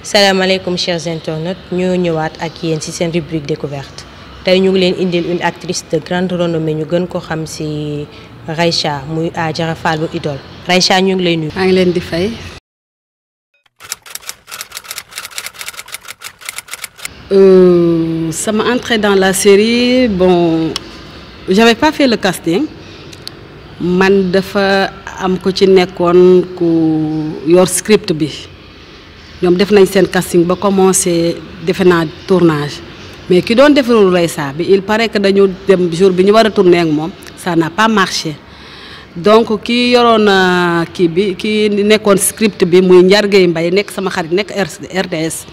salaamaaleykum chers internautes ñu ñëwaat ak yéen ci seen rubrique découverte tey ñu ngi leen indil une actrice de grande renommée ñu gën ko xam ci Raïcha muy Adjara Fall bu Idole. Raïcha ñu ngi lay nuyu. maa ngi leen di fay. Sama entrée dans la série bon j'avais pas fait le casting man dafa am ko ci nekkoon ku yor script bi ñoom def nañ seen casting ba commencé defe naa tournage mais ki doon defarul Raïcha bi il paraît que dañu dem jour bi ñu war a tourner ak moom ça n'a pas marché donc ki yoroon kii bi ki nekkoon script bi muy Njargey Mbay nekk sama xarit nekk RTS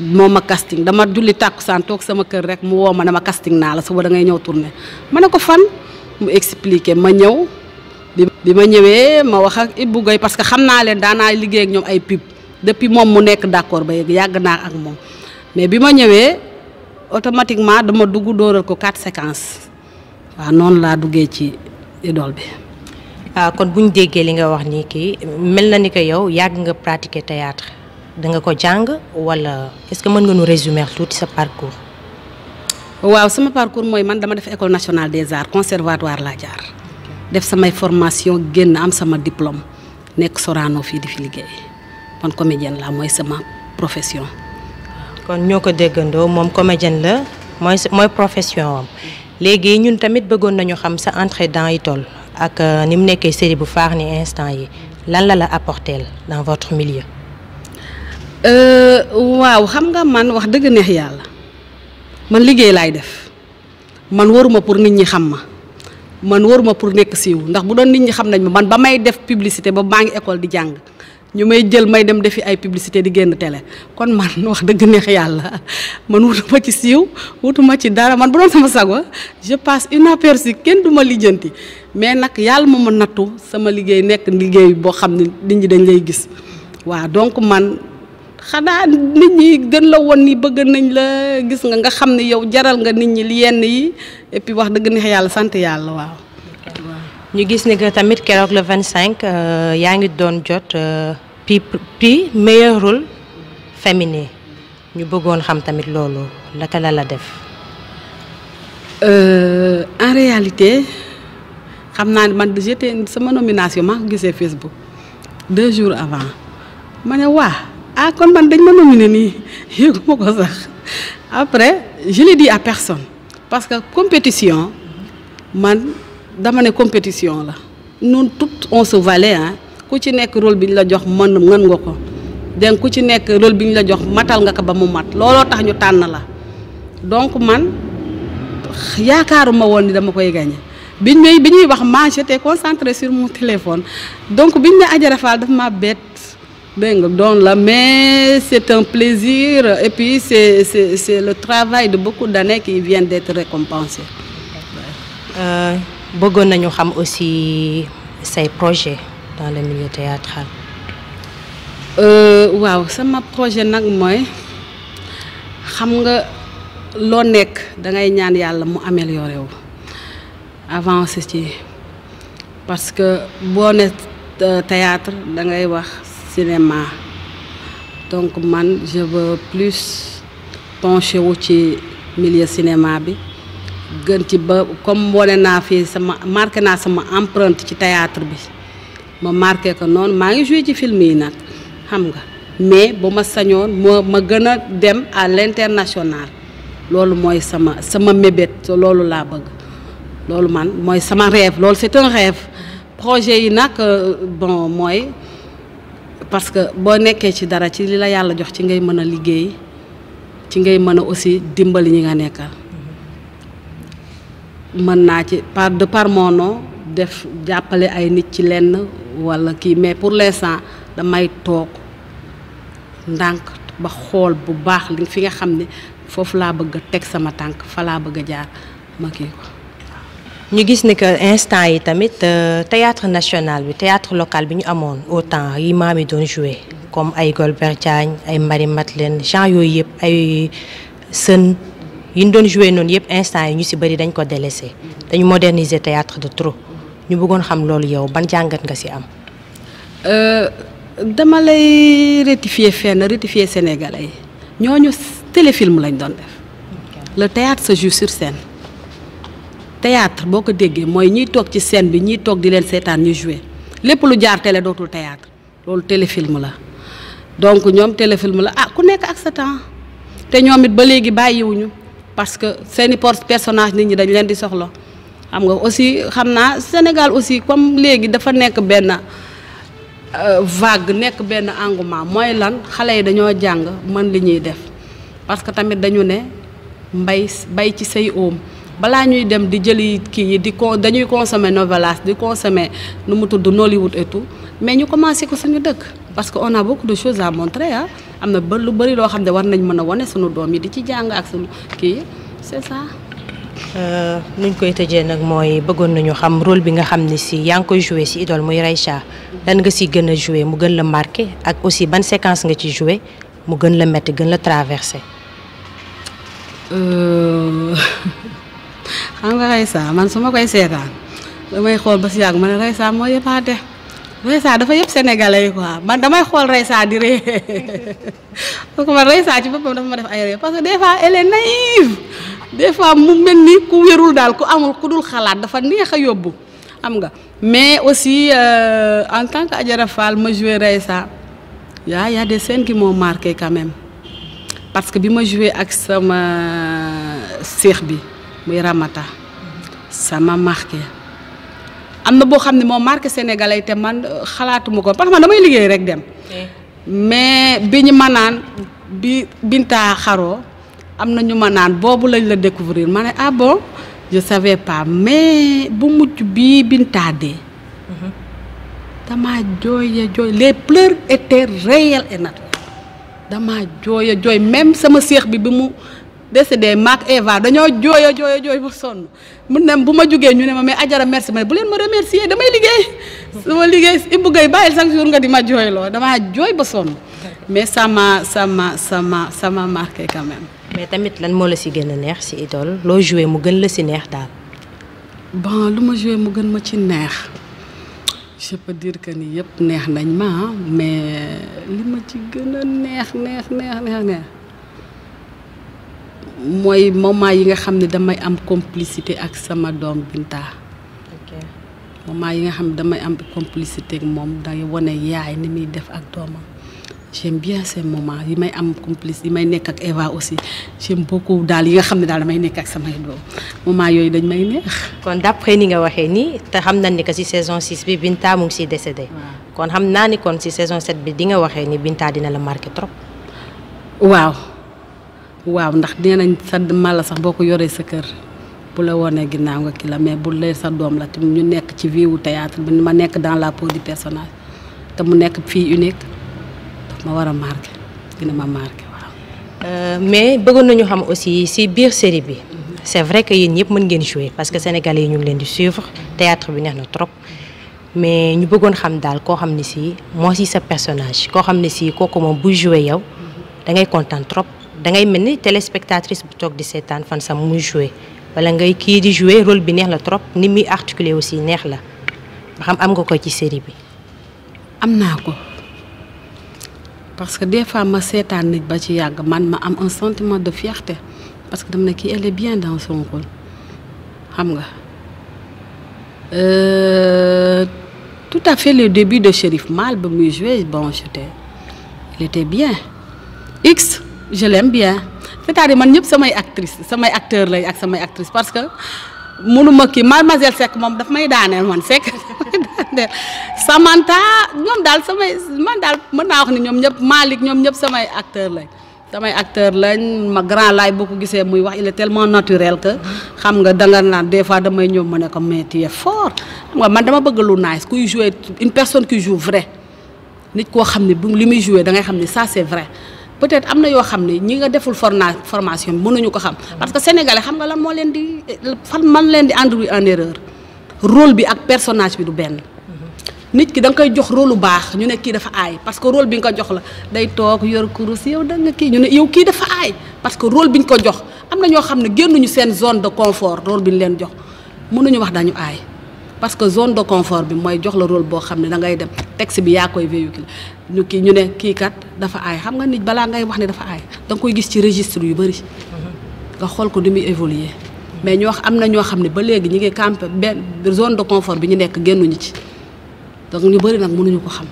moom ma casting dama julli tàkkusaan toog sama kër rek mu woo ma ne ma casting naa la suba da ngay ñëw tourner ma ne ko fan mu expliqué ma ñëw bi ma ñëwee ma wax ak Ibou Gueye parce que xam naa leen daanaa liggéey ak ñoom ay pub depuis moom mu nekk d'accord ba yàgg naa ak moom mais bi ma ñëwee automatiquement dama dugg dóoral ko 4 séquences waaw noonu laa duggee ci Idole bi. kon bu ñu déggee li nga wax nii kii mel na ni que yow yàgg nga pratiquer théâtre da nga ko jàng wala est-ce que mën nga nu résumer tuuti sa parcours. waaw sama parcours mooy man dama def école nationale des arts conservatoire laa jaar def samay formation génn am sama diplôme nekk Sorano fii di fi liggéey man comédienne la mooy sama profession. kon ñoo ko déggandoo moom comédienne la mooy profession am léegi ñun tamit bëggoon nañu xam sa entrée dans Idole ak ni mu nekkee série bu faax ni instant yi lan la apporter dans votre milieu. waaw xam nga man wax dëgg neex yàlla man liggéey laay def man waruma pour nit ñi xam ma man waruma pour nekk siiw ndax bu doon nit ñi xam nañ ma man ba may def publicité ba maa ngi école di jàng ñu may jël may dem defi ay publicité di génn télé kon man wax dëgg neex yàlla man wutuma ci siiw wutuma ci dara man bu doon sama sago je passe inaperçu kenn du ma lijjanti mais nag yàlla ma nattu sama liggéey nekk liggéey boo xam ne nit ñi dañ lay gis waaw donc man xanaa nit ñi gën la woon ni bëgg nañ la gis nga xam ne yow jaral nga nit ñi li yenn yi et puis wax dëgg neex yàlla sant yàlla waaw. ñu gis ni que tamit keroog le 25 yaa ngi doon jot prix meilleur rôle féminin ñu bëggoon xam tamit loolu naka la def. En réalité xam naa ne man j'étais sama nomination maa ko gisee Facebook 2 jours avant ma ne waa. kon man dañ ma nominé nii yëguma ko sax après je l'ai dit à personne parce que compétition man dama ne compétition la ñun toutes on se valait ku ci nekk rôle bi ñu la jox mën nga ko donc ku ci nekk rôle bi ñu la jox matal nga ko ba mu mat looloo tax ñu tànn la donc man yaakaaruma woon ni dama koy gagné bi ñuy wax ma j'étais concentrée sur mon téléphone donc biñ ne Adjara Fall daf ma bett dégg nga doon la mais c'est un plaisir et puis c'est le travail de beaucoup d'années qui vient d'être récompensé. bëggoon nañu xam aussi say projet dans le milieu théâtral. waaw sama projet nag mooy xam nga loo nekk dangay ñaan yàlla mu amélioré wu avancé ci parce que boo ne théâtre dangay wax. cinéma donc man je veux plus pencher wu ci milieu cinéma bi gën ci ba comme wane naa fii sama marqué naa sama empreinte ci théâtre bi ma marqué ko noonu maa ngi joué ci film yi nag xam nga mais bu ma sañoon ma gën a dem à l'international loolu mooy sama mébét loolu laa bëgg loolu man mooy sama rêve loolu c'est un rêve projet yi nag bon mooy parce que boo nekkee ci dara ci li la yàlla jox ci ngay mën a liggéey ci ngay mën a aussi dimbali ñi nga nekkal mën naa ci par mon nom def jàppale ay nit ci lenn walla kii mais pour l'instant damay toog ndànk ba xool bu baax li fi nga xam ne foofu laa bëgg a teg sama tànk fa laa bëgg a jaar ma kii ko. ñu gis ni que instant yi tamit théâtre national bi théâtre local bi ñu amoon au temps yi maam yi doon joué comme ay Golbert Diagne ay Marie Madeleine genre yooyu yëpp ay sën yi ñu doon joué noonu yëpp instant yi ñu ci bari dañ ko délaissé dañu moderniser théâtre de trop ñu bëggoon xam loolu yow ban jàngat nga ci am. dama lay rectifier sénégalais yi ñooñu téléfilm lañ doon def. Le théâtre se joue sur scène. Théâtre boo ko déggee mooy ñiy toog ci scène bi ñiy toog di leen seetaan ñu jouer lépp lu jaar télé dootul théâtre loolu téléfilm la donc ñoom téléfilm la ku nekk ak sa temps te ñoom it ba léegi bàyyiwuñu parce que seeni personnage nit ñi dañ leen di soxla xam nga aussi xam naa Sénégal aussi comme léegi dafa nekk benn vague nekk benn engouement mooy lan xale yi dañoo jàng mën li ñuy def parce que tamit dañu ne bay ci say oom balaa ñuy dem di jëli kii yi dañuy consommer novelas di consommer nu mu tudd Nollywood et tout mais ñu commencé ko suñu dëkk parce que on a beaucoup de choses à montrer am na lu bëri loo xam ne war nañ mën a wane suñu doom yi di ci jàng ak suñu kii yi c'est ça. nuñ koy tëjee nag mooy bëggoon nañu xam rôle bi nga xam ne si yaa ngi koy joué si Idole muy Reycha lan nga si gën a joué mu gën la marqué ak aussi ban séquence nga ci joué mu gën la métti gën la traversé. xam nga Reycha man su ma koy seetaan damay xool ba si yàgg ma ne Reycha moo yëppaate Reycha dafa yëpp sénégalais yi quoi man damay xool Reycha di ree parce que man Reycha ci boppam dafa ma def ay ree parce que des fois elle est naïve des fois mu mel ni ku wérul daal ku amul ku dul xalaat dafa neex a yóbbu xam nga mais aussi en tant que Adjara Fall ma joué Reycha y a des scènes qui m'ont marqué quand même parce que bi ma joué ak sama seex bi muy Ramata sama marqué am na boo xam ne moo marqué sénégalais te man xalaatuma ko parce que man damay liggéey rek dem mais bi ñu ma naan bi Binta xaroo am na ñu ma naan boobu lañ la découvrir ma ne ah bon je savais pas mais bu mujj bii Binta dee dama jooy les pleurs étaient réels et naturels dama jooy même sama seex bi mu décédé maak Eva dañoo jooy ba sonn mun ne bu ma jógee ñu ne ma mais Adjara merci ma ne bu leen ma remercier damay liggéey sama liggéey Ibou Gueye bàyyil chaque jour nga di ma jooyloo damaa jooy ba sonn mais ça m'a marqué quand même. mais tamit lan moo la si gën a neex si Idole loo joué mu gën la si neex daal. bon lu ma joué mu gën ma ci neex je peux dire que ni yëpp neex nañ ma mais li ma ci gën a neex mooy moment yi nga xam ne damay am complicité ak sama doom Binta. moment yi nga xam ne damay am complicité ak moom day wane yaay ni muy def ak doomam j'aime bien ces moments yi may am complice yi may nekk ak Eva aussi j'aime beaucoup daal yi nga xam ne daal damay nekk ak samay doom moment yooyu dañ may neex. kon d'après ni nga waxee nii te xam nañ ni que ci saison 6 bi Binta mu ngi siy décédé. kon xam naa ni kon ci saison 7 bi di nga waxee ni Binta dina la marqué trop. waaw ndax nee nañ sa mala sax boo ko yoree sa kër bu la wonee ginnaaw nga ki la mais bu lee sa doom la te ñu nekk ci vie wu théâtre bi ma nekk dans la peau du personnage te mu nekk fille unique daf ma war a marqué dina ma marqué waaw. mais bëggoon nañu xam aussi ci biir série bi c'est vrai que yéen ñëpp mën ngeen jouer parce que sénégalais yi ñu ngi leen di suivre théâtre bi neex na trop mais ñu bëggoon xam daal koo xam ne ci moo ci sa personnage koo xam ne ci kooku moom buy jouer yow da ngay kontaan trop. da ngay mel ni téléspectatrice bu toog di seetaan fan sam muy joué wala ngay kii di joué rôle bi neex la trop ni muy articulé aussi neex la ba xam am nga ko ci série bi. am naa ko parce que des fois ma seetaan nit ba ci yàgg man ma am un sentiment de fierté parce que dama ne kii elle est bien dans son rôle xam nga tout à fait le début de Chérif Mal ba muy joué bon il était bien X. je l'aime bien c'est-à-dire man ñëpp samay acteur lay ak samay actrice parce que mënuma kii Mademoiselle Seck moom daf may daaneel man Seck Samantha ñoom daal man daal mën naa wax ni ñoom ñëpp Malick ñoom ñëpp samay acteur lañ ma grand laay boo ko gisee muy wax il est tellement naturel que xam nga danga naan des fois damay ñëw ma ne ko mais tu es fort xam nga man dama bëgg lu nice kuy jouer une personne qui joue vrai nit koo xam ne bu li muy jouer da ngay xam ne ça c'est vrai. peut-être am na yoo xam ne ñi nga deful formation bi mënuñu ko xam parce que sénégalais xam nga lan moo leen di man leen di induire en erreur rôle bi ak personnage bi du benn nit ki da nga koy jox rôle lu baax ñu ne kii dafa aay parce que rôle bi nga ko jox la day toog yor kurus yow da nga kii ñu ne yow kii dafa aay parce que rôle bi ñu ko jox am na ñoo xam ne génnuñu seen zone de confort rôle bi ñu leen jox mënuñu wax dañu aay parce que zone de confort bi mooy jox la rôle boo xam ne da ngay dem texte bi yaa koy véhiculer ñu ne kii kat dafa aay xam nga nit balaa ngay wax ne dafa aay da nga koy gis ci registre yu bëri nga xool ko du muy évoluer mais am na ñoo xam ne ba léegi ñu ngi campé benn zone de confort bi ñu nekk génnuñu ci donc ñu bëri nag mënuñu ko xam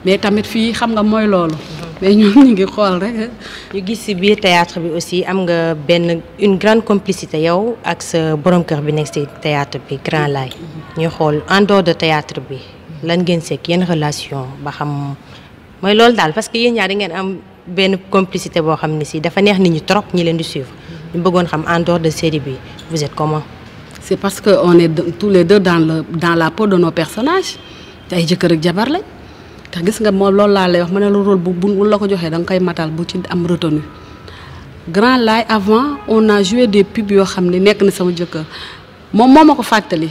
mais tamit fii xam nga mooy loolu. mais ñun ñu ngi xool rek. ñu gis ci biir théâtre bi aussi am nga une grande complicité yow ak sa borom kër bi nekk ci théâtre bi Grand Laye. ñu xool en dehors de théâtre bi lan ngeen sekk yenn relation ba xam mooy loolu daal parce que yéen ñaar da ngeen am benn complicité boo xam ne si dafa neex nit ñi trop ñi leen di suivre ñu bëggoon xam en dehors de série bi vous êtes comment. c'est parce que on est tous les deux dans la peau de nos personnages te ay jëkkër ak jabar lañ. te gis nga moom loolu laa lay wax ma ne la rôle bu la ko joxee da nga koy matal bu ci am retenu Grand Laye avant on a joué des pubs yoo xam ne nekk na sama jëkkër moom moo ma ko fàttali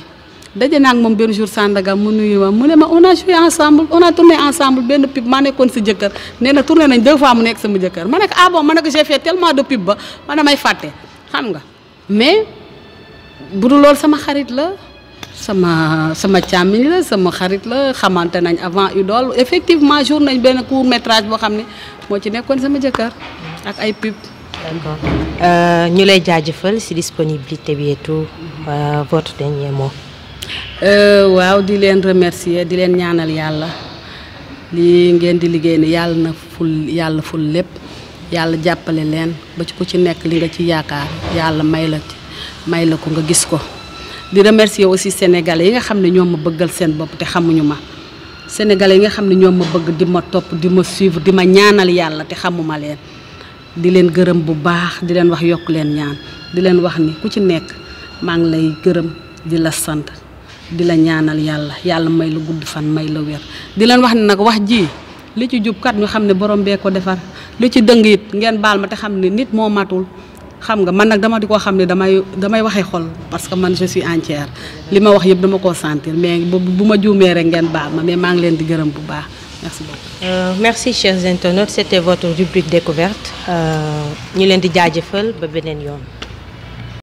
daje naa ak moom benn jour Sandaga mu nuyu ma mu ne ma on a joué ensemble on a tourné ensemble benn pub maa nekkoon si jëkkër nee na tourné nañ 2 fois mu nekk sama jëkkër ma ne ko ah bon ma ne ko j'ai fait tellement de pub ba ma damay fàtte xam nga mais bu dul loolu sama xarit la. sama càmmiñ la sama xarit la xamante nañ avant Idole effectivement jour nañ benn court métrage boo xam ne moo ci nekkoon sama jëkkër ak ay pub. d'accord ñu lay jaajëfal ci disponibilité bi et tout votre dernier mot. waaw di leen remercier di leen ñaanal yàlla li ngeen di liggéey ne yàlla ful lépp yàlla jàppale leen ba ci ku ci nekk li nga ci yaakaar yàlla may la ko nga gis ko. di remercier aussi sénégalais yi nga xam ne ñoom ma bëggal seen bopp te xamuñu ma sénégalais yi nga xam ne ñoom ma bëgg di ma topp di ma suivre di ma ñaanal yàlla te xamuma leen di leen gërëm bu baax di leen wax yokk leen ñaan di leen wax ni ku ci nekk maa ngi lay gërëm di la sant di la ñaanal yàlla may la gudd fan may la wér di leen wax ne nag wax ji li ci jub kat ñu xam ne borom bee ko defar li ci dëng it ngeen baal ma te xam ne nit moo matul. xam nga man nag dama di ko xam ne damay waxee xol parce que man je suis entière li ma wax yëpp dama koo sentir mais bu ma juumee rek ngeen baal ma mais maa ngi leen di gërëm bu baax merci beaucoup. Merci chers internautes, c'était votre rubrique découverte ñu leen di jaajëfal ba beneen yoon.